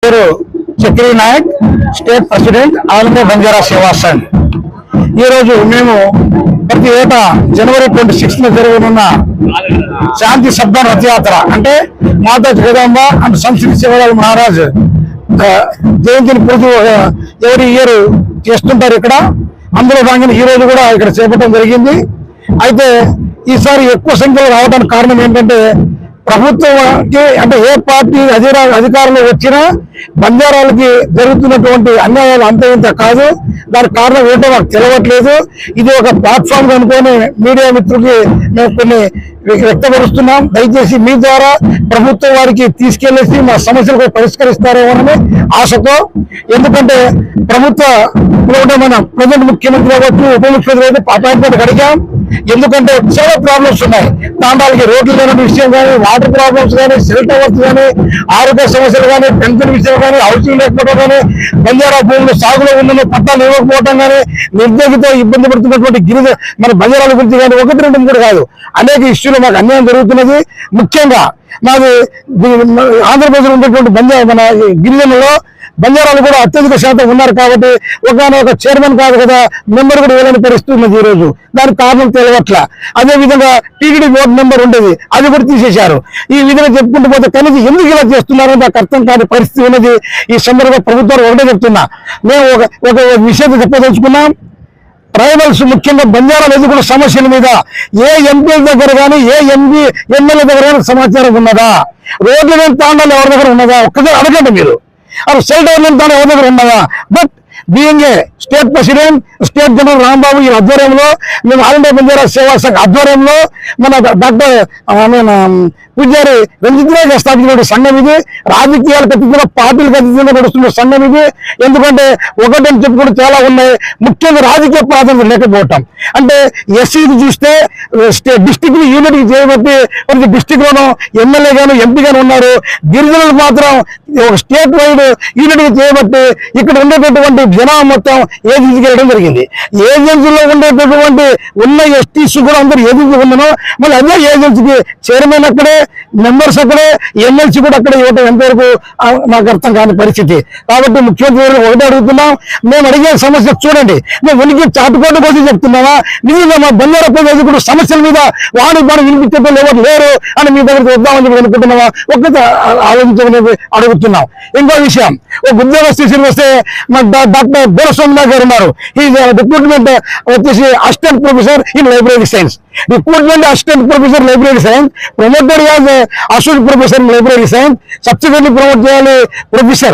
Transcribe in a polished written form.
పేరు Chakri Nayak, state president all India Banjara Seva Sangh. ఈ రోజు మేము ప్రతి ఏటా జనవరి 26న జరగనున్న శాంతి సబ్దాన్ రథయాత్ర అంటే మాతా జగదాంబ అండ్ సంస్కృతి శివరాజ్ మహారాజ్ జయంతిని పూజ ఎవరి ఇయర్ చేస్తుంటారు ఇక్కడ. అందులో భాగంగా ఈ రోజు కూడా ఇక్కడ చేపట్టడం జరిగింది. అయితే ఈసారి ఎక్కువ సంఖ్యలో రావడానికి కారణం ఏంటంటే ప్రభుత్వానికి అంటే ఏ పార్టీ అధికారంలో వచ్చినా బంజారాలకి జరుగుతున్నటువంటి అన్యాయాలు అంత ఇంత కాదు. దానికి కారణం ఏంటో మాకు తెలియట్లేదు. ఇది ఒక ప్లాట్ఫామ్ అనుకొని మీడియా మిత్రులకి మేము కొన్ని వ్యక్తపరుస్తున్నాం. దయచేసి మీ ద్వారా ప్రభుత్వం వారికి తీసుకెళ్లేసి మా సమస్యలు పరిష్కరిస్తారేమోనని ఆశతో. ఎందుకంటే మన ప్రజెంట్ ముఖ్యమంత్రి అవ్వచ్చు, ఉప ముఖ్యమంత్రి అయితే అపాయింట్మెంట్ అడిగాం. ఎందుకంటే చాలా ప్రాబ్లమ్స్ ఉన్నాయి. తాండాలకి రోడ్లు లేని విషయం కానీ, వాటర్ ప్రాబ్లమ్స్ కానీ, సెల్ టవర్స్ కానీ, ఆరోగ్య సమస్యలు కానీ, పెన్షన్ విషయం కానీ, హౌసింగ్ లేకపోవడం కానీ, బంజారా భూములు సాగులో ఉన్న పట్టాలు ఇవ్వకపోవడం కానీ, నిర్దేశితో ఇబ్బంది పడుతున్నటువంటి మన బంజారాల గురించి కానీ ఒకటి రెండు కూడా కాదు, అనేక ఇష్యూలు మాకు అన్యాయం జరుగుతున్నది. ముఖ్యంగా మాది ఆంధ్రప్రదేశ్ ఉన్నటువంటి మన గిరిజనుల్లో బంజారాలు కూడా అత్యధిక శాతం ఉన్నారు కాబట్టి ఒక చైర్మన్ కాదు కదా, మెంబర్ కూడా వేలని పరిస్థితి ఉన్నది ఈ రోజు. దానికి కారణం తెలియట్ల. అదే విధంగా టీటీడీ బోర్డు మెంబర్ ఉండేది, అది కూడా తీసేశారు. ఈ విధంగా చెప్పుకుంటూ పోతే కనీసం ఎందుకు ఇలా చేస్తున్నారో నాకు అర్థం కాని పరిస్థితి ఉన్నది. ఈ సందర్భంగా ప్రభుత్వాలు ఒకటే చెప్తున్నా, మేము ఒక విషయం చెప్పదలుచుకున్నాం. ట్రైబల్స్ ముఖ్యంగా బంజారాలు ఎదుర్కొన్న సమస్యల మీద ఏ ఎంపీల దగ్గర కానీ, ఏ ఎమ్మెల్యే దగ్గర కానీ సమాచారం ఉన్నదా? రోడ్ల మీద తాండాలు ఎవరి దగ్గర ఉన్నదా? ఒక్కసారి అడగండి మీరు. అవి సెల్ డెవలప్మెంట్ తాను ఎవరి దగ్గర ఉన్నదా? But being a state president, state general Rambabu ఈ ఆధ్వర్యంలో, మేము ఆల్ ఇండియా బంజారా సేవా సంఘ్ ఆధ్వర్యంలో మన డాక్టర్ పూజారి రంజిత్ రాయ్ స్థాపించిన సంఘం ఇది. రాజకీయాలకు అతీతంగా పార్టీలకు అతీతంగా నడుస్తున్న సంఘం ఇది. ఎందుకంటే ఒకటని చెప్పుకుంటే చాలా ఉన్నాయి. ముఖ్యంగా రాజకీయ ప్రాధాన్యత లేకపోవటం. అంటే ఎస్సీకి చూస్తే డిస్టిక్ ని యూనిట్ చేయబట్టి ప్రతి డిస్టిక్ లోనూ ఎమ్మెల్యే గాను ఎంపీ గాను ఉన్నారు. గిరిజనులు మాత్రం ఒక స్టేట్ వైడ్ యూనిట్ చేయబట్టి ఇక్కడ ఉండేటటువంటి జనాభా మొత్తం ఏజెన్సీకి వెళ్ళడం జరిగింది. ఏజెన్సీలో ఉండేటటువంటి ఉన్న ఎస్టీసీ కూడా అందరూ ఏజెన్సీ ఉన్నాను. మళ్ళీ అదే ఏజెన్సీకి చైర్మన్ అక్కడే, మెంబర్స్ అక్కడే, ఎమ్మెల్సీ కూడా అక్కడే ఇవ్వటం ఎంతవరకు నాకు అర్థం కాని పరిస్థితి. కాబట్టి ముఖ్యమంత్రి ఒకటే అడుగుతున్నాం, మేము అడిగే సమస్య చూడండి. మేము ఉనికి చాటుకోట కోసం చెప్తున్నామా? నిజంగా మా బంజారా ప్రజలు కూడా సమస్యల మీద వాడి వినిపించడం ఎవరు లేరు అని మీ దగ్గరికి వద్దామని చెప్పి అనుకుంటున్నావా? ఒక్కసారి ఆలోచించమని అడుగుతున్నాం. ఇంకో విషయం, ఒక ఉద్యోగ స్థితికి వస్తే డాక్టర్ బోరస్వామి గారు ఉన్నారు. ఈ రిక్రూట్మెంట్ వచ్చేసి assistant professor in library science. Recruitment assistant professor library science, promoted as assistant professor in library science, subsequently promote చేయాలి ప్రొఫెసర్.